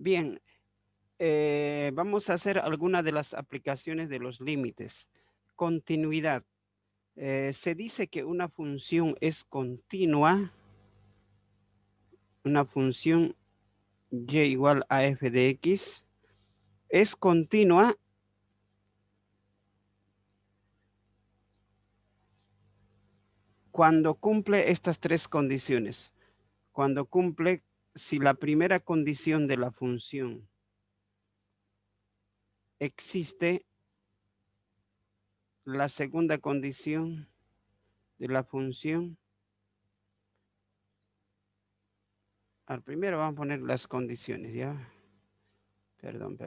Bien, vamos a hacer alguna de las aplicaciones de los límites. Continuidad. Se dice que una función es continua, una función y igual a f de x, es continua cuando cumple estas tres condiciones. Cuando cumple, si la primera condición de la función existe, la segunda condición de la función, al primero vamos a poner las condiciones, ¿ya? Perdón.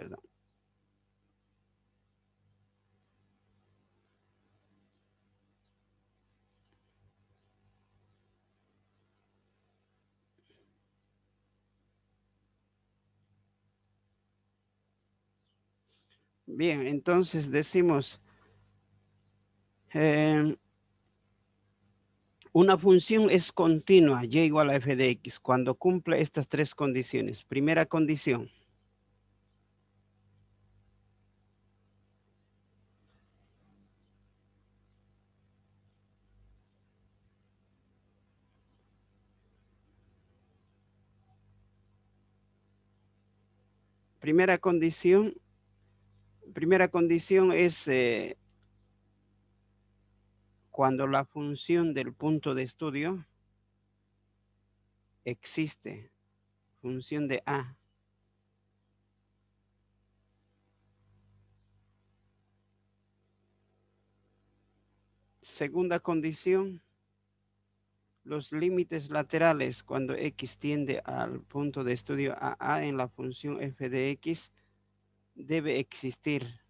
Bien, entonces decimos, eh, una función es continua, y igual a f de x, cuando cumple estas tres condiciones. Primera condición. Primera condición, primera condición es cuando la función del punto de estudio existe, función de A. Segunda condición, los límites laterales cuando x tiende al punto de estudio A en la función f de x debe existir.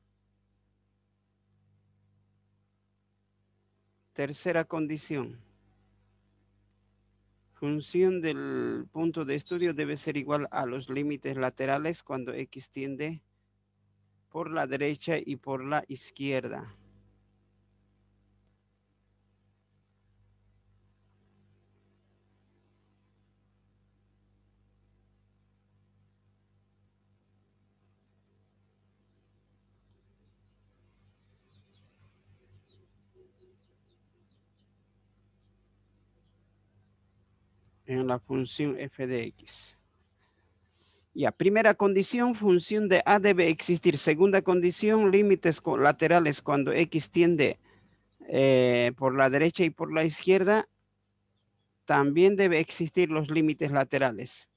Tercera condición, función del punto de estudio debe ser igual a los límites laterales cuando x tiende por la derecha y por la izquierda. En la función f de x. Ya, primera condición, función de A debe existir. Segunda condición, límites laterales cuando x tiende por la derecha y por la izquierda, también debe existir los límites laterales.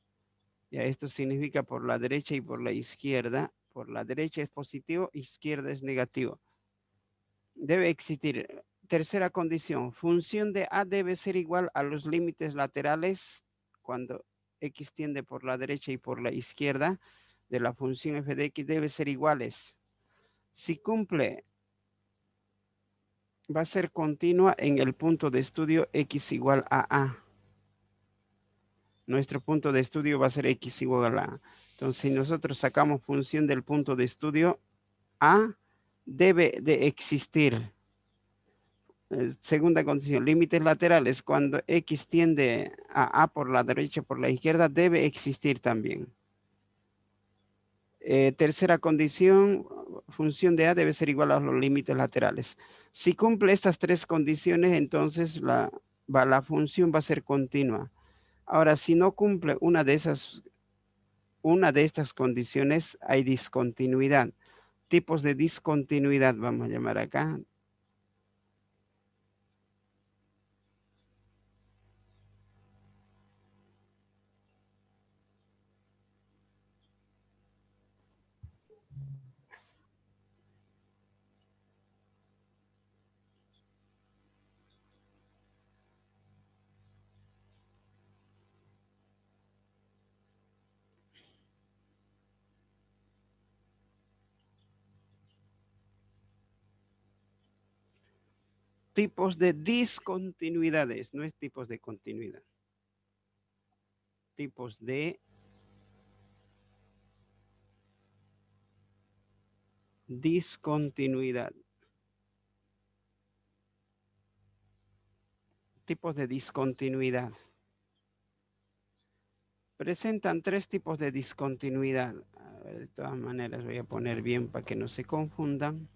Ya, esto significa por la derecha y por la izquierda. Por la derecha es positivo, izquierda es negativo. Debe existir. Tercera condición, función de A debe ser igual a los límites laterales cuando x tiende por la derecha y por la izquierda de la función f de x debe ser iguales. Si cumple, va a ser continua en el punto de estudio x igual a A. Nuestro punto de estudio va a ser x igual a A. Entonces, si nosotros sacamos función del punto de estudio, A debe de existir. Segunda condición, límites laterales. Cuando x tiende a A por la derecha o por la izquierda, debe existir también. Tercera condición, función de A debe ser igual a los límites laterales. Si cumple estas tres condiciones, entonces la función va a ser continua. Ahora, si no cumple una de estas condiciones, hay discontinuidad. Tipos de discontinuidad, vamos a llamar acá. Tipos de discontinuidades, no es tipos de continuidad. Tipos de discontinuidad. Tipos de discontinuidad. Presentan tres tipos de discontinuidad. A ver, de todas maneras voy a poner bien para que no se confundan.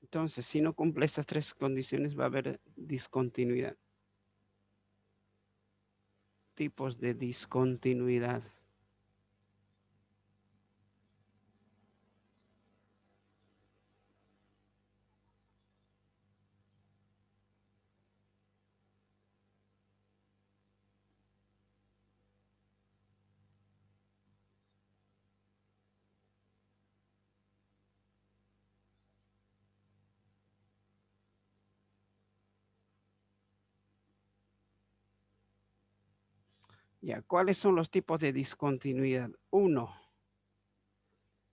Entonces, si no cumple estas tres condiciones, va a haber discontinuidad. Tipos de discontinuidad. Ya, ¿cuáles son los tipos de discontinuidad? Uno,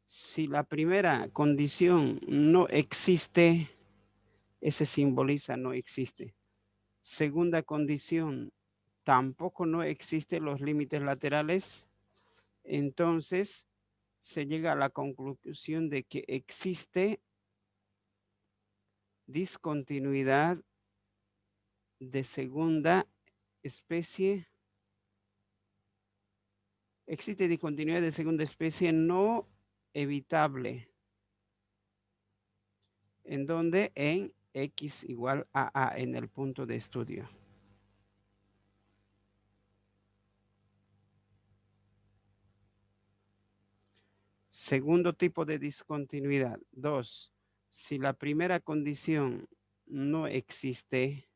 si la primera condición no existe, ese simboliza no existe. Segunda condición, tampoco no existen los límites laterales. Entonces, se llega a la conclusión de que existe discontinuidad de segunda especie. Existe discontinuidad de segunda especie no evitable. ¿En donde? En x igual a a en el punto de estudio. Segundo tipo de discontinuidad. Dos, si la primera condición no existe,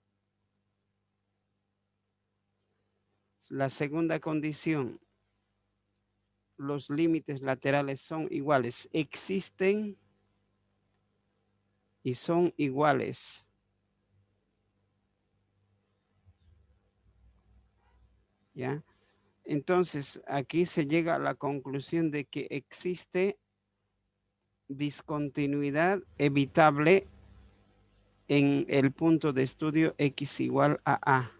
la segunda condición, los límites laterales son iguales, existen y son iguales. ¿Ya? Entonces, aquí se llega a la conclusión de que existe discontinuidad evitable en el punto de estudio x igual a a.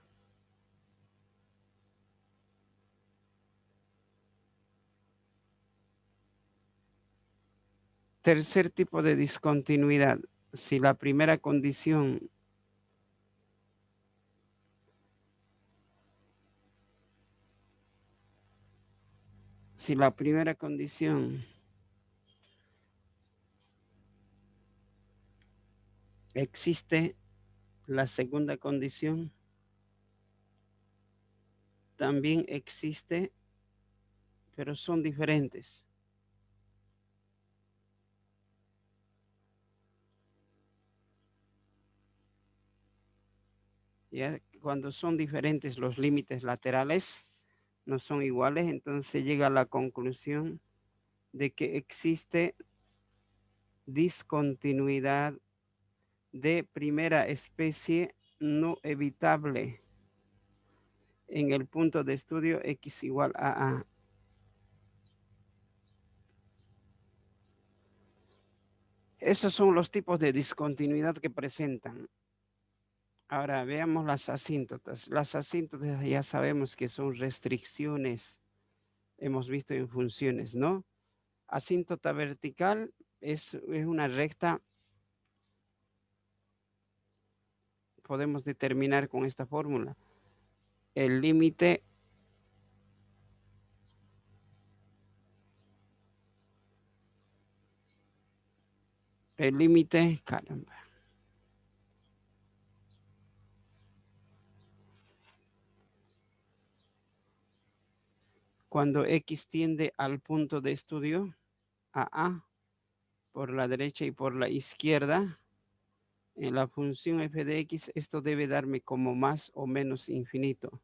Tercer tipo de discontinuidad, si la primera condición existe, la segunda condición también existe, pero son diferentes. Ya cuando son diferentes los límites laterales, no son iguales, entonces se llega a la conclusión de que existe discontinuidad de primera especie no evitable en el punto de estudio x igual a a. Esos son los tipos de discontinuidad que presentan. Ahora veamos las asíntotas. Las asíntotas ya sabemos que son restricciones, hemos visto en funciones, ¿no? Asíntota vertical es una recta, podemos determinar con esta fórmula. El límite caramba. Cuando x tiende al punto de estudio, a por la derecha y por la izquierda, en la función f de x, esto debe darme como más o menos infinito.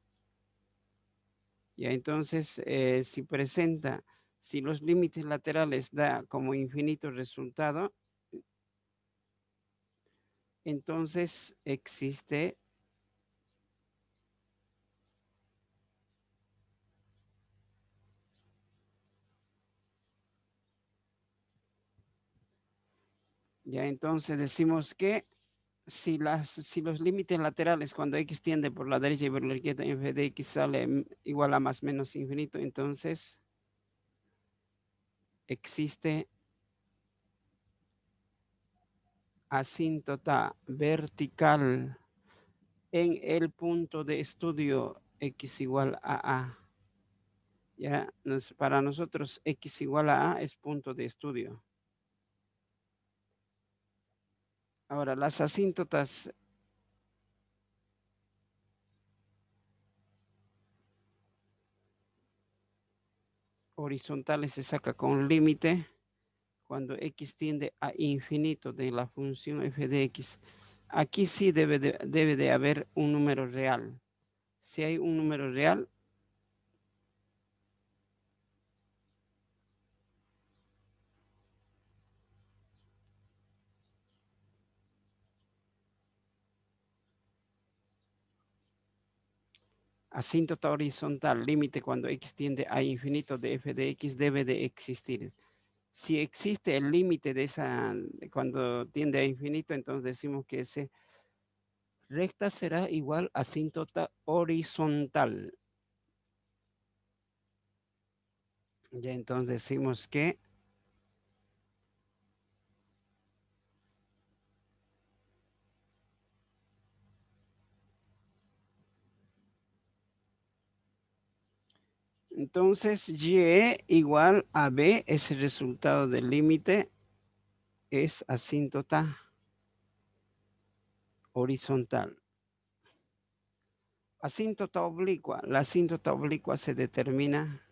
Ya entonces, si los límites laterales da como infinito resultado, entonces existe ya entonces decimos que si los límites laterales cuando x tiende por la derecha y por la izquierda f de x sale igual a más menos infinito, entonces existe asíntota vertical en el punto de estudio x igual a A. Ya, para nosotros x igual a A es punto de estudio. Ahora, las asíntotas horizontales se saca con límite cuando x tiende a infinito de la función f de x. Aquí sí debe de haber un número real. Si hay un número real, asíntota horizontal, límite cuando x tiende a infinito de f de x debe de existir. Si existe el límite de esa, cuando tiende a infinito, entonces decimos que ese recta será igual a asíntota horizontal. Ya entonces decimos que entonces y igual a b es el resultado del límite, es asíntota horizontal. Asíntota oblicua. La asíntota oblicua se determina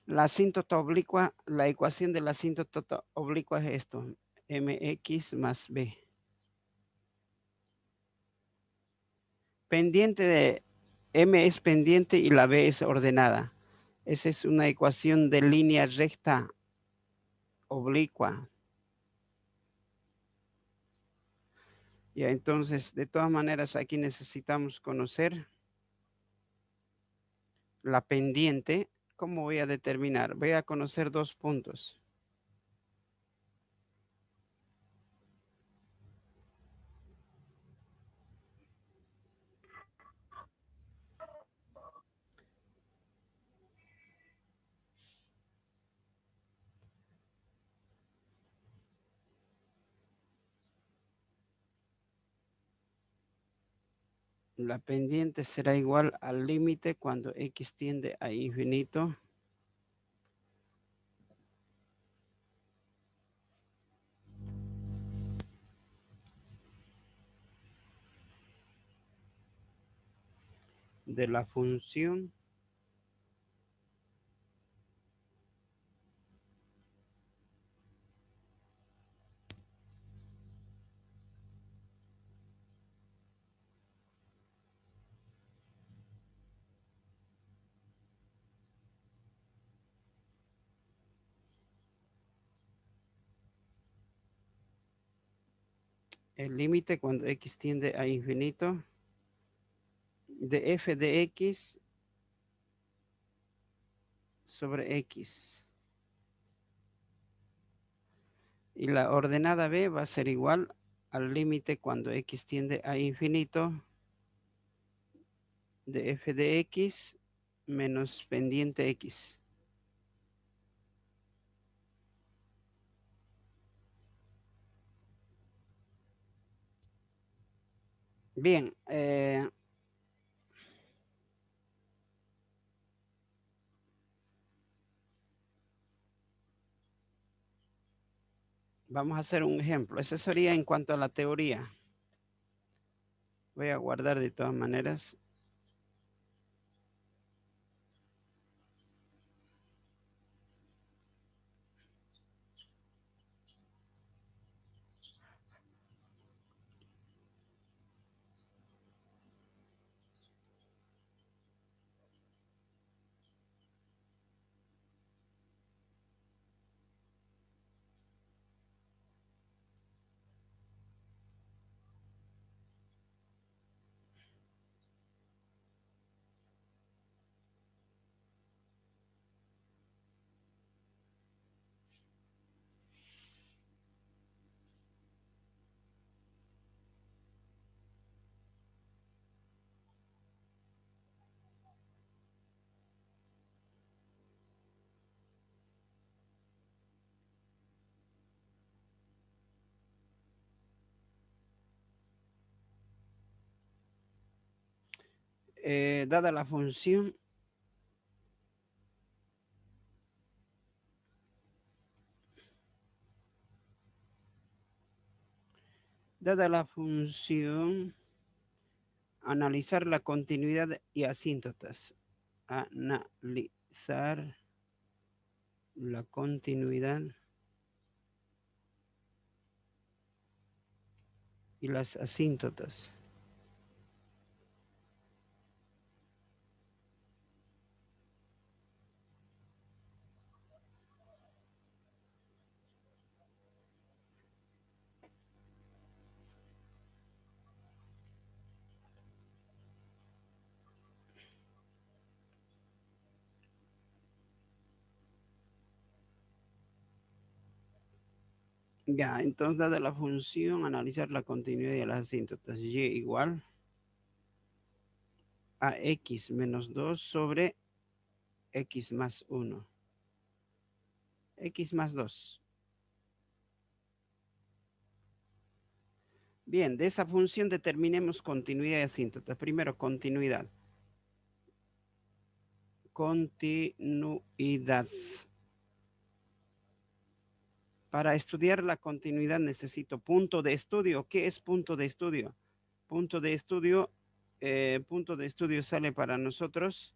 la asíntota oblicua, la ecuación de la asíntota oblicua es esto, mx más b. Pendiente de m es pendiente y la b es ordenada. Esa es una ecuación de línea recta oblicua. Ya, entonces, de todas maneras, aquí necesitamos conocer la pendiente. ¿Cómo voy a determinar? Voy a conocer dos puntos. La pendiente será igual al límite cuando x tiende a infinito. De la función el límite cuando x tiende a infinito de f de x sobre x. Y la ordenada b va a ser igual al límite cuando x tiende a infinito de f de x menos pendiente x. Bien, vamos a hacer un ejemplo. Eso sería en cuanto a la teoría. Voy a guardar de todas maneras. dada la función, analizar la continuidad y asíntotas. Analizar la continuidad y las asíntotas. Ya, entonces dada la función, analizar la continuidad de las asíntotas. Y igual a x menos 2 sobre x más 1. X más 2. Bien, de esa función determinemos continuidad y asíntotas. Primero, continuidad. Continuidad. Para estudiar la continuidad necesito punto de estudio. ¿Qué es punto de estudio? Punto de estudio sale para nosotros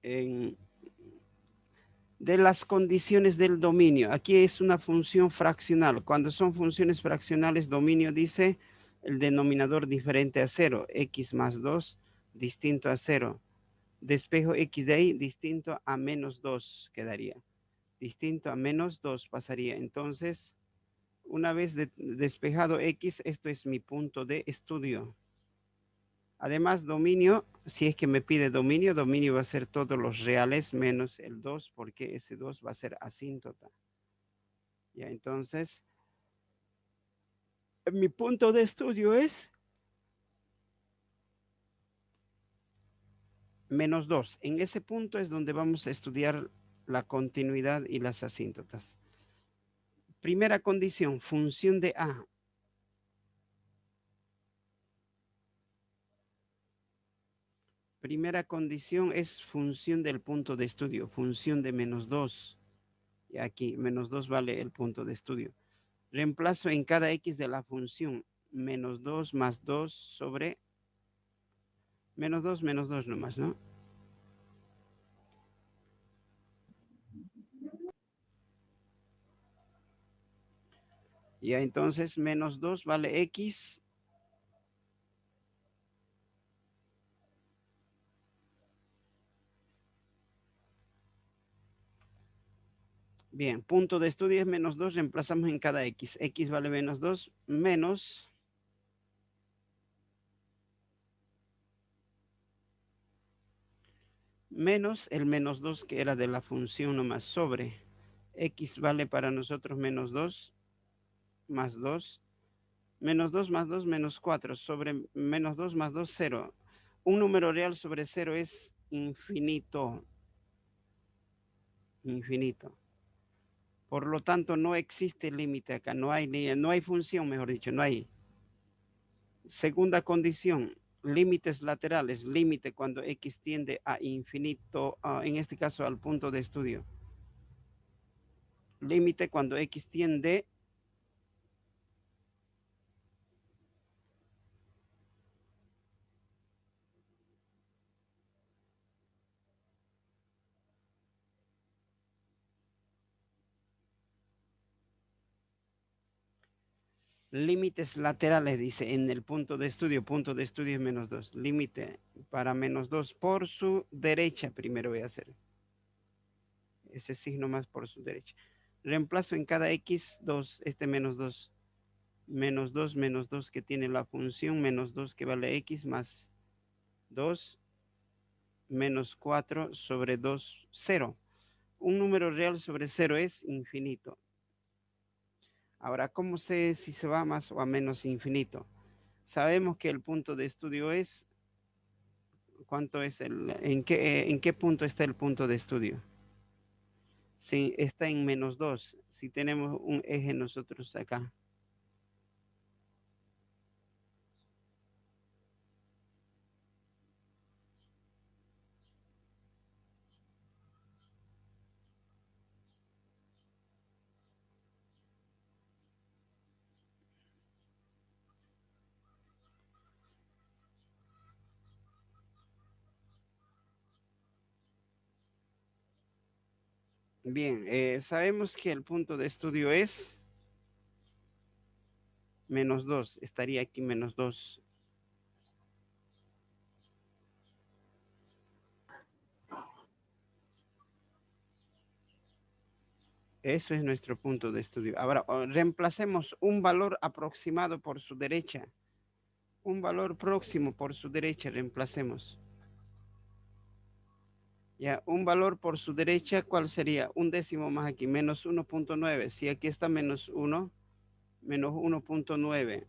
de las condiciones del dominio. Aquí es una función fraccional. Cuando son funciones fraccionales, dominio dice el denominador diferente a 0. X más 2 distinto a 0. Despejo x de ahí distinto a menos 2 quedaría. Distinto a menos 2 pasaría. Entonces, una vez despejado x, esto es mi punto de estudio. Además, dominio, si es que me pide dominio, dominio va a ser todos los reales menos el 2, porque ese 2 va a ser asíntota. Ya, entonces, mi punto de estudio es menos 2. En ese punto es donde vamos a estudiar la continuidad y las asíntotas. Primera condición, función de A. Primera condición es función del punto de estudio, función de menos 2. Y aquí, menos 2 vale el punto de estudio. Reemplazo en cada x de la función menos 2 más 2 sobre menos 2 nomás, ¿no? Ya, entonces menos 2 vale x. Bien, punto de estudio es menos 2, reemplazamos en cada x. X vale menos 2 menos el menos 2 que era de la función nomás sobre x vale para nosotros menos 2 más 2. Menos 2 más 2 menos 4 sobre menos 2 más 2, 0. Un número real sobre 0 es infinito. Infinito. Por lo tanto, no existe límite acá, no hay función, mejor dicho, no hay. Segunda condición, límites laterales, límite cuando x tiende a infinito, en este caso al punto de estudio. Límite cuando x tiende límites laterales, dice, en el punto de estudio es menos 2. Límite para menos 2 por su derecha, primero voy a hacer ese signo más por su derecha. Reemplazo en cada x 2, este menos 2. Menos 2 que tiene la función, menos 2 que vale x más 2, menos 4 sobre 2, 0. Un número real sobre 0 es infinito. Ahora, ¿cómo sé si se va a más o a menos infinito? Sabemos que el punto de estudio es, ¿cuánto es en qué punto está el punto de estudio? Si está en menos 2, si tenemos un eje nosotros acá. Bien, sabemos que el punto de estudio es menos 2. Estaría aquí menos 2. Eso es nuestro punto de estudio. Ahora, reemplacemos un valor aproximado por su derecha. Un valor próximo por su derecha, reemplacemos. Ya, un valor por su derecha, ¿cuál sería? Un décimo más aquí, menos 1.9. Si aquí está menos 1, menos 1.9.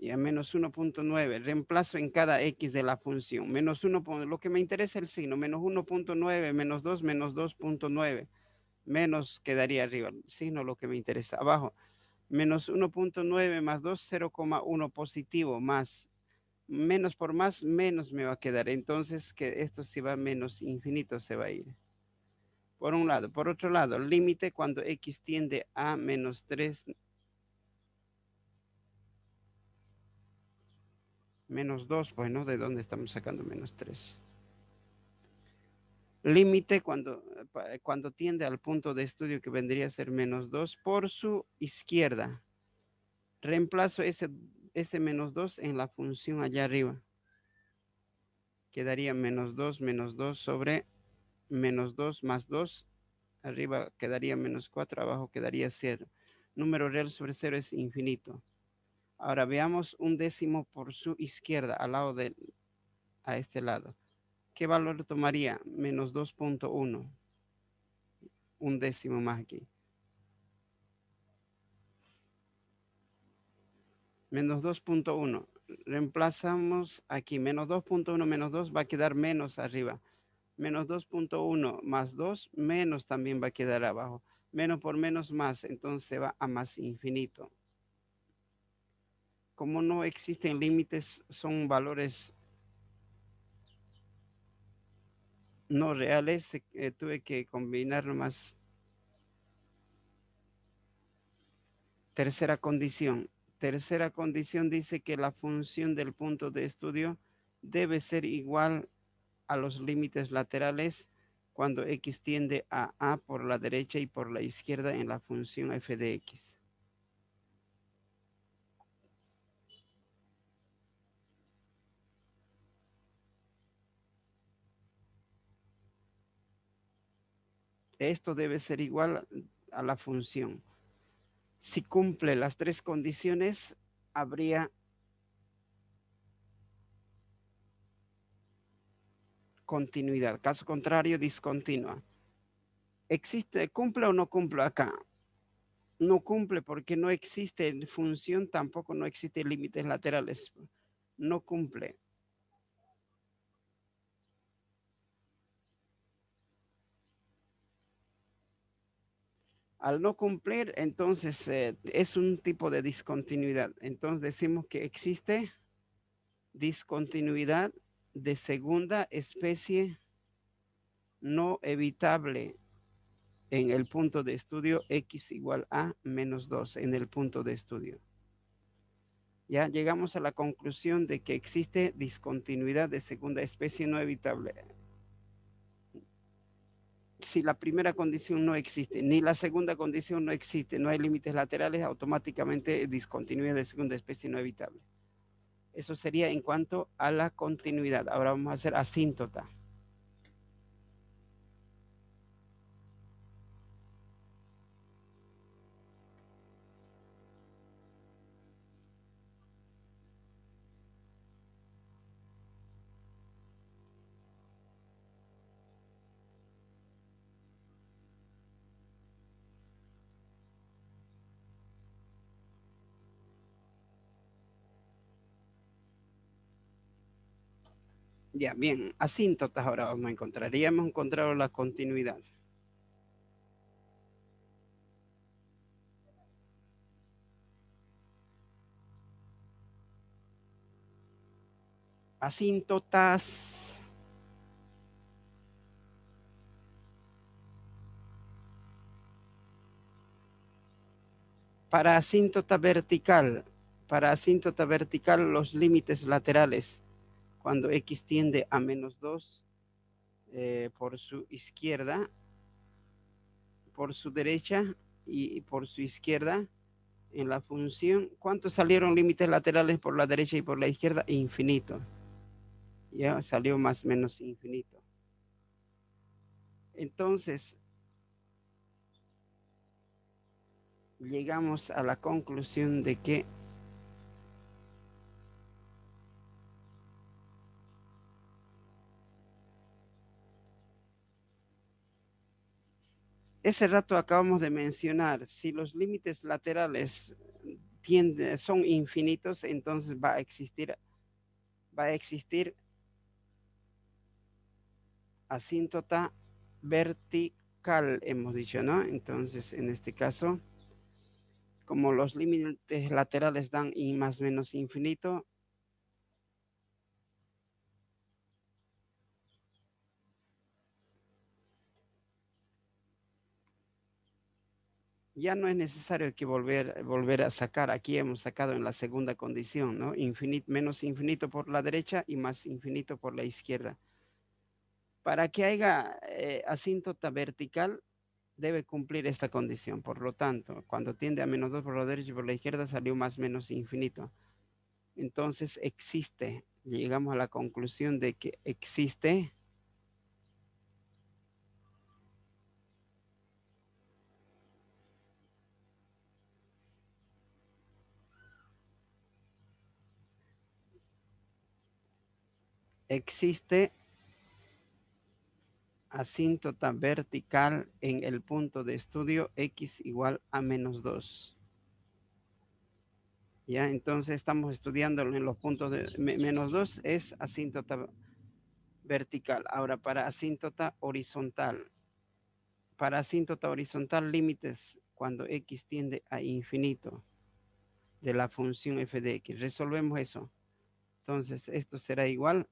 Ya, menos 1.9. Reemplazo en cada x de la función. Menos 1, lo que me interesa es el signo. Menos 1.9, menos 2, menos 2.9. Menos quedaría arriba. El signo lo que me interesa. Abajo, menos 1.9 más 2, 0,1 positivo más. Menos por más, menos me va a quedar. Entonces, que esto si va menos infinito se va a ir. Por un lado. Por otro lado, límite cuando x tiende a menos 3, menos 2, bueno, ¿de dónde estamos sacando menos 3? Límite cuando tiende al punto de estudio que vendría a ser menos 2 por su izquierda. Reemplazo ese menos 2 en la función allá arriba. Quedaría menos 2 sobre menos 2 más 2. Arriba quedaría menos 4, abajo quedaría 0. Número real sobre 0 es infinito. Ahora veamos un décimo por su izquierda, a este lado. ¿Qué valor tomaría? Menos 2.1. Un décimo más aquí. Menos 2.1. Reemplazamos aquí. Menos 2.1 menos 2 va a quedar menos arriba. Menos 2.1 más 2 menos también va a quedar abajo. Menos por menos más, entonces va a más infinito. Como no existen límites, son valores no reales, tuve que combinar más. Tercera condición. Tercera condición dice que la función del punto de estudio debe ser igual a los límites laterales cuando x tiende a por la derecha y por la izquierda en la función f de x. Esto debe ser igual a la función. Si cumple las tres condiciones, habría continuidad. Caso contrario, discontinua. ¿Existe, cumple o no cumple acá? No cumple porque no existe función, tampoco no existe límites laterales. No cumple. Al no cumplir, entonces es un tipo de discontinuidad. Entonces decimos que existe discontinuidad de segunda especie no evitable en el punto de estudio x igual a menos 2 en el punto de estudio. Ya llegamos a la conclusión de que existe discontinuidad de segunda especie no evitable. Si la primera condición no existe, ni la segunda condición no existe, no hay límites laterales, automáticamente discontinuidad de segunda especie no evitable. Eso sería en cuanto a la continuidad. Ahora vamos a hacer asíntota. Ya, bien, asíntotas ahora vamos a encontrar. Ya hemos encontrado la continuidad. Asíntotas. Para asíntota vertical los límites laterales cuando x tiende a menos 2 por su izquierda, por su derecha y por su izquierda en la función. ¿Cuántos salieron límites laterales por la derecha y por la izquierda? Infinito. Ya salió más o menos infinito. Entonces, llegamos a la conclusión de que ese rato acabamos de mencionar, si los límites laterales son infinitos, entonces va a existir asíntota vertical, hemos dicho, ¿no? Entonces, en este caso, como los límites laterales dan y más o menos infinito, ya no es necesario que volver a sacar. Aquí hemos sacado en la segunda condición, ¿no? Menos infinito por la derecha y más infinito por la izquierda. Para que haya asíntota vertical, debe cumplir esta condición. Por lo tanto, cuando tiende a menos 2 por la derecha y por la izquierda, salió más menos infinito. Entonces existe, llegamos a la conclusión de que existe asíntota vertical en el punto de estudio x igual a menos 2. Ya, entonces estamos estudiando en los puntos de menos 2 es asíntota vertical. Ahora, para asíntota horizontal. Para asíntota horizontal, límites cuando x tiende a infinito de la función f de x. Resolvemos eso. Entonces, esto será igual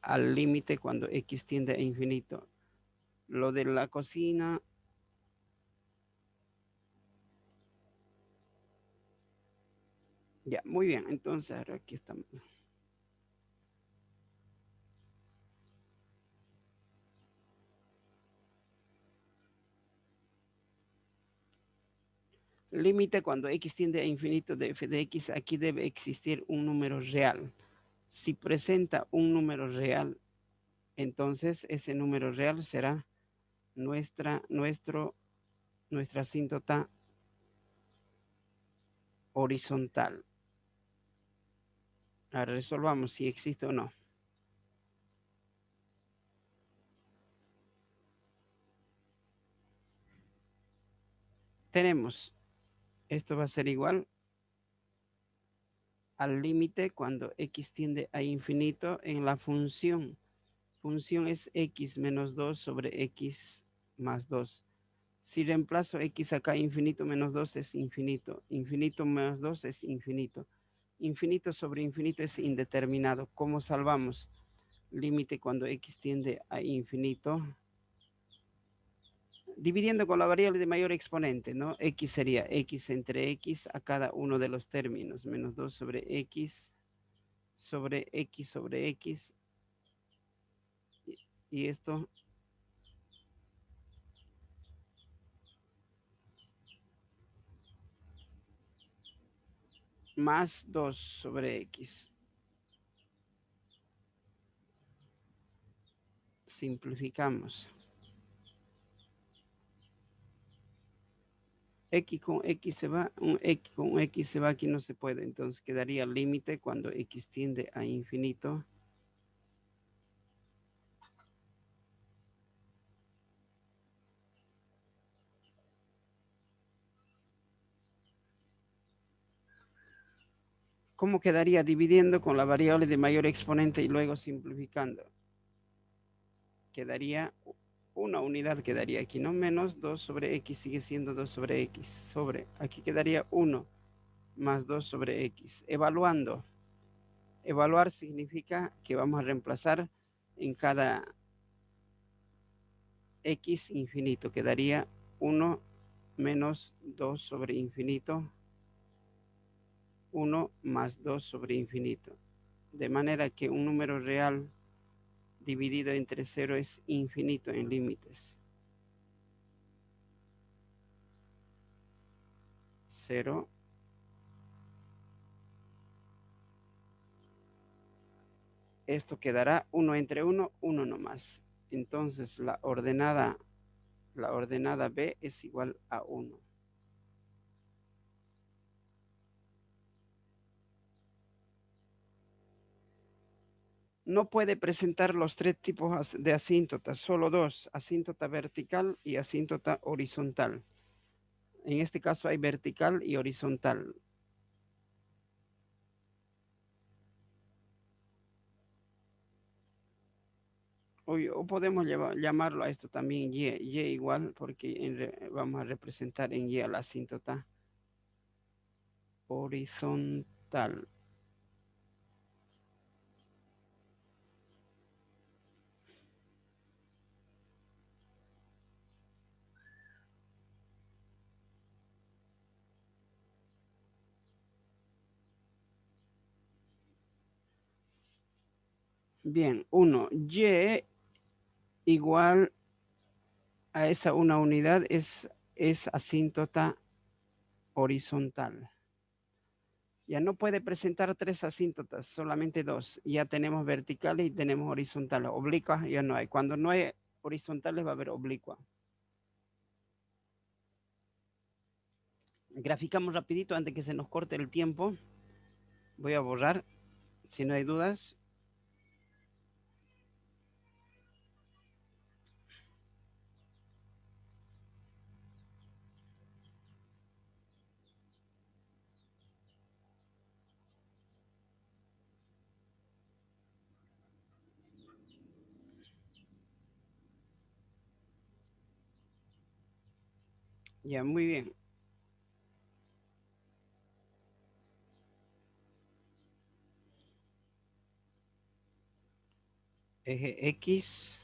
al límite cuando x tiende a infinito. Lo de la cocina, ya, muy bien. Entonces, ahora aquí estamos. Límite cuando x tiende a infinito de f de x, aquí debe existir un número real. Si presenta un número real, entonces ese número real será nuestra asíntota horizontal. Ahora resolvamos si existe o no. Tenemos, esto va a ser igual al límite cuando x tiende a infinito en la función. Función es x menos 2 sobre x más 2. Si reemplazo x acá, infinito menos 2 es infinito. Infinito menos 2 es infinito. Infinito sobre infinito es indeterminado. ¿Cómo salvamos? Límite cuando x tiende a infinito. Dividiendo con la variable de mayor exponente, ¿no? X sería x entre x a cada uno de los términos. Menos 2 sobre x sobre x sobre x. Y esto más 2 sobre x. Simplificamos. X con X se va, un X con X se va, aquí no se puede. Entonces quedaría límite cuando X tiende a infinito. ¿Cómo quedaría dividiendo con la variable de mayor exponente y luego simplificando? Quedaría una unidad, quedaría aquí, ¿no? Menos 2 sobre X sigue siendo 2 sobre X. Sobre, aquí quedaría 1 más 2 sobre X. Evaluando. Evaluar significa que vamos a reemplazar en cada X infinito. Quedaría 1 menos 2 sobre infinito 1 más 2 sobre infinito. De manera que un número real dividido entre 0 es infinito en límites. 0. Esto quedará 1 entre 1, 1 nomás. Entonces la ordenada B es igual a 1. No puede presentar los tres tipos de asíntotas, solo dos, asíntota vertical y asíntota horizontal. En este caso hay vertical y horizontal. O podemos llamarlo a esto también Y igual, porque vamos a representar en Y a la asíntota horizontal. Bien, 1, Y igual a esa una unidad es asíntota horizontal. Ya no puede presentar tres asíntotas, solamente dos. Ya tenemos verticales y tenemos horizontales. Oblicuas ya no hay. Cuando no hay horizontales va a haber oblicua. Graficamos rapidito antes que se nos corte el tiempo. Voy a borrar, si no hay dudas. Ya, muy bien. Eje X